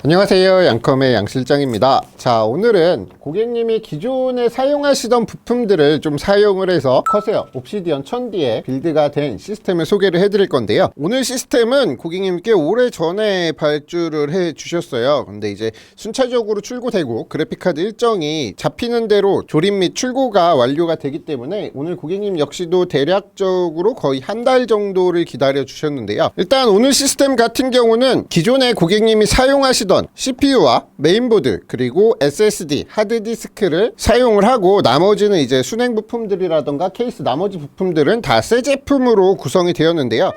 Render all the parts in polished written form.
안녕하세요, 양컴의 양실장입니다. 자, 오늘은 고객님이 기존에 사용하시던 부품들을 좀 사용을 해서 커세어 옵시디언 1000D에 빌드가 된 시스템을 소개를 해드릴 건데요. 오늘 시스템은 고객님께 오래전에 발주를 해 주셨어요. 근데 이제 순차적으로 출고되고 그래픽카드 일정이 잡히는 대로 조립 및 출고가 완료가 되기 때문에 오늘 고객님 역시도 대략적으로 거의 한 달 정도를 기다려 주셨는데요. 일단 오늘 시스템 같은 경우는 기존에 고객님이 사용하시던 CPU와 메인보드 그리고 SSD 하드디스크를 사용을 하고 나머지는 이제 순행 부품들이라던가 케이스 나머지 부품들은 다 새 제품으로 구성이 되었는데요.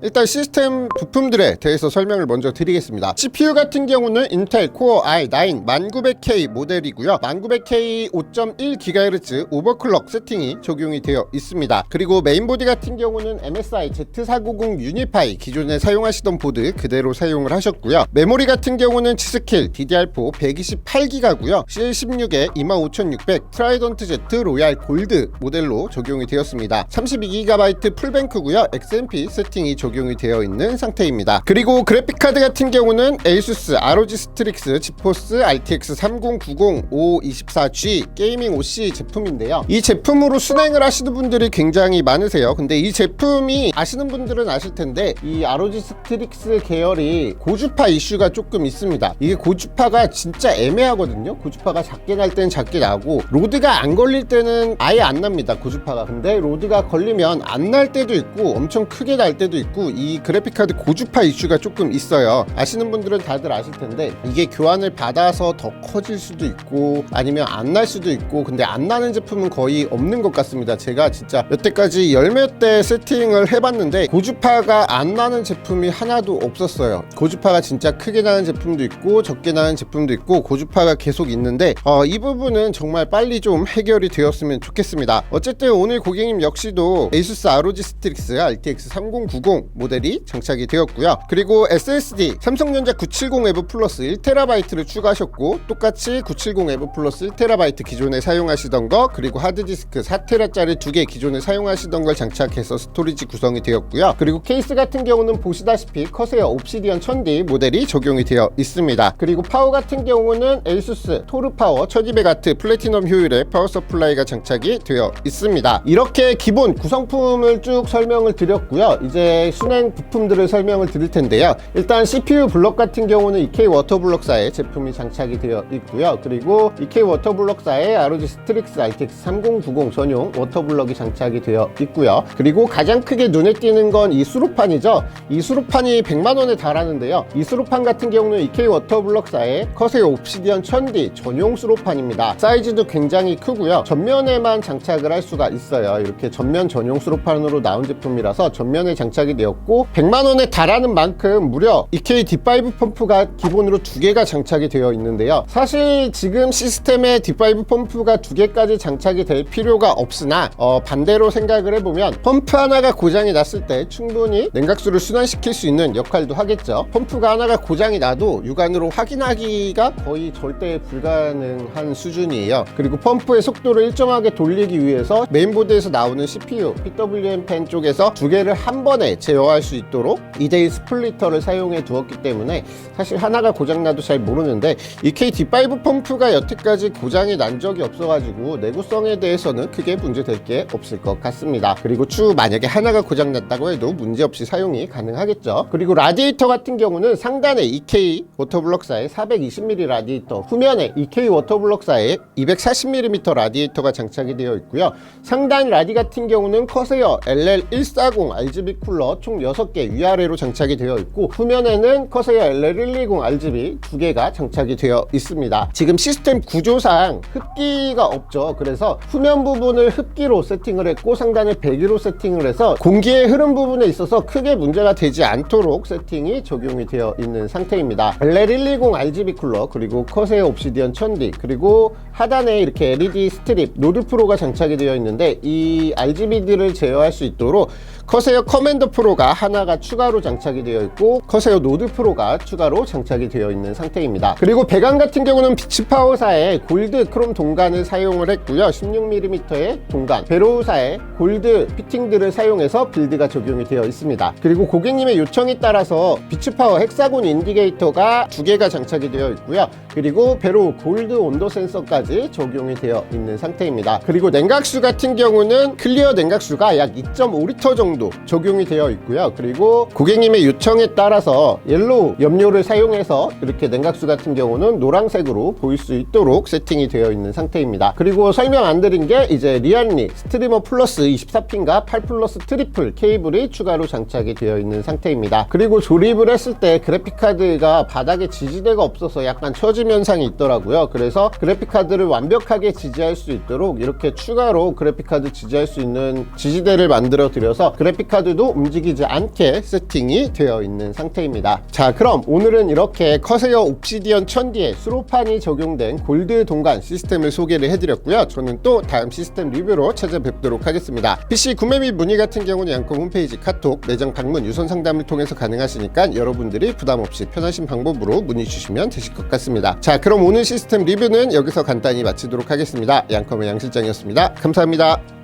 일단 시스템 부품들에 대해서 설명을 먼저 드리겠습니다. CPU 같은 경우는 인텔 코어 i9 1900K 모델이고요. 1900K 5.1GHz 오버클럭 세팅이 적용이 되어 있습니다. 그리고 메인보드 같은 경우는 MSI Z490 유니파이 기존에 사용하시던 보드 그대로 사용을 하셨고요. 메모리 같은 경우는 치스킬 DDR4 128GB고요. CL16에 25600 트라이던트 Z 로얄 골드 모델로 적용이 되었습니다. 32GB 풀뱅크고요. XMP 세팅이 적용이 되어 있는 상태입니다. 그리고 그래픽카드 같은 경우는 ASUS ROG 스트릭스 지포스 RTX 3090 524G 게이밍 OC 제품인데요. 이 제품으로 순행을 하시는 분들이 굉장히 많으세요. 근데 이 제품이 아시는 분들은 아실 텐데 이 ROG 스트릭스 계열이 고주파 이슈가 조금 있습니다. 이게 고주파가 진짜 애매하거든요. 고주파가 작게 날 때는 작게 나고 로드가 안 걸릴 때는 아예 안 납니다. 고주파가. 근데 로드가 걸리면 안 날 때도 있고 엄청 크게 날 때도 있고 이 그래픽카드 고주파 이슈가 조금 있어요. 아시는 분들은 다들 아실 텐데 이게 교환을 받아서 더 커질 수도 있고 아니면 안 날 수도 있고 근데 안 나는 제품은 거의 없는 것 같습니다. 제가 진짜 여태까지 열 몇 대 세팅을 해봤는데 고주파가 안 나는 제품이 하나도 없었어요. 고주파가 진짜 크게 나는 제품도 있고 적게 나는 제품도 있고 고주파가 계속 있는데 이 부분은 정말 빨리 좀 해결이 되었으면 좋겠습니다. 어쨌든 오늘 고객님 역시도 ASUS ROG 스트릭스 RTX 3090 모델이 장착이 되었고요. 그리고 SSD 삼성전자 970 EVO 플러스 1TB를 추가하셨고 똑같이 970 EVO 플러스 1TB 기존에 사용하시던 거 그리고 하드디스크 4TB짜리 2개 기존에 사용하시던 걸 장착해서 스토리지 구성이 되었고요. 그리고 케이스 같은 경우는 보시다시피 커세어 옵시디언 1000D 모델이 적용이 되어 있습니다. 그리고 파워 같은 경우는 ASUS 토르파워 1200W 플래티넘 효율의 파워 서플라이가 장착이 되어 있습니다. 이렇게 기본 구성품을 쭉 설명을 드렸고요. 이제 순행 부품들을 설명을 드릴 텐데요. 일단 CPU 블럭 같은 경우는 EK 워터블럭사의 제품이 장착이 되어 있고요. 그리고 EK 워터블럭사의 ROG 스트릭스 RTX 3090 전용 워터블럭이 장착이 되어 있고요. 그리고 가장 크게 눈에 띄는 건 이 수로판이죠. 이 수로판이 100만원에 달하는데요. 이 수로판 같은 경우는 EK 워터블럭사의 커세어 옵시디언 1000D 전용 수로판입니다. 사이즈도 굉장히 크고요. 전면에만 장착을 할 수가 있어요. 이렇게 전면 전용 수로판으로 나온 제품이라서 전면에 장착이 되었고 100만원에 달하는 만큼 무려 EK D5 펌프가 기본으로 2개가 장착이 되어 있는데요. 사실 지금 시스템에 D5 펌프가 2개까지 장착이 될 필요가 없으나 반대로 생각을 해보면 펌프 하나가 고장이 났을 때 충분히 냉각수를 순환시킬 수 있는 역할도 하겠죠. 펌프가 하나가 고장이 나도 육안으로 확인하기가 거의 절대 불가능한 수준이에요. 그리고 펌프의 속도를 일정하게 돌리기 위해서 메인보드에서 나오는 CPU, PWM 팬 쪽에서 2개를 한 번에 제어할 수 있도록 2대1 스플리터를 사용해 두었기 때문에 사실 하나가 고장나도 잘 모르는데 EK D5 펌프가 여태까지 고장이 난 적이 없어가지고 내구성에 대해서는 크게 문제될 게 없을 것 같습니다. 그리고 추후 만약에 하나가 고장났다고 해도 문제없이 사용이 가능하겠죠. 그리고 라디에이터 같은 경우는 상단에 EK 워터블럭사의 420mm 라디에이터, 후면에 EK 워터블럭사의 240mm 라디에이터가 장착이 되어 있고요. 상단 라디 같은 경우는 커세어 LL140 RGB 쿨러 총 6개 위아래로 장착이 되어 있고 후면에는 커세어 LL120 RGB 2개가 장착이 되어 있습니다. 지금 시스템 구조상 흡기가 없죠. 그래서 후면 부분을 흡기로 세팅을 했고 상단을 배기로 세팅을 해서 공기의 흐름 부분에 있어서 크게 문제가 되지 않도록 세팅이 적용이 되어 있는 상태입니다. LL120 RGB 쿨러 그리고 커세어 옵시디언 1000D 그리고 하단에 이렇게 LED 스트립 노드 프로가 장착이 되어 있는데 이 RGB들을 제어할 수 있도록 커세어 커맨더 프로가 하나가 추가로 장착이 되어 있고 커세어 노드 프로가 추가로 장착이 되어 있는 상태입니다. 그리고 배관 같은 경우는 비츠파워사의 골드 크롬 동관을 사용을 했고요. 16mm의 동관, 베로우사의 골드 피팅들을 사용해서 빌드가 적용이 되어 있습니다. 그리고 고객님의 요청에 따라서 비츠파워 헥사곤 인디게이터가 2개가 장착이 되어 있고요. 그리고 베로우 골드 온도 센서까지 적용이 되어 있는 상태입니다. 그리고 냉각수 같은 경우는 클리어 냉각수가 약 2.5리터 정도 적용이 되어 있고요. 그리고 고객님의 요청에 따라서 옐로우 염료를 사용해서 이렇게 냉각수 같은 경우는 노란색으로 보일 수 있도록 세팅이 되어 있는 상태입니다. 그리고 설명 안 드린 게 이제 리안리 스트리머 플러스 24핀과 8 플러스 트리플 케이블이 추가로 장착이 되어 있는 상태입니다. 그리고 조립을 했을 때 그래픽카드가 바닥에 지지대가 없어서 약간 처지 터짐 현상이 있더라고요. 그래서 그래픽카드를 완벽하게 지지할 수 있도록 이렇게 추가로 그래픽카드 지지할 수 있는 지지대를 만들어 드려서 그래픽카드도 움직이지 않게 세팅이 되어 있는 상태입니다. 자, 그럼 오늘은 이렇게 커세어 옵시디언 1000D에 수로판이 적용된 골드 동관 시스템을 소개를 해드렸고요. 저는 또 다음 시스템 리뷰로 찾아뵙도록 하겠습니다. PC 구매 및 문의 같은 경우는 양컴 홈페이지, 카톡, 매장 방문, 유선 상담을 통해서 가능하시니까 여러분들이 부담없이 편하신 방법으로 문의 주시면 되실 것 같습니다. 자, 그럼 오늘 시스템 리뷰는 여기서 간단히 마치도록 하겠습니다. 양컴의 양실장이었습니다. 감사합니다.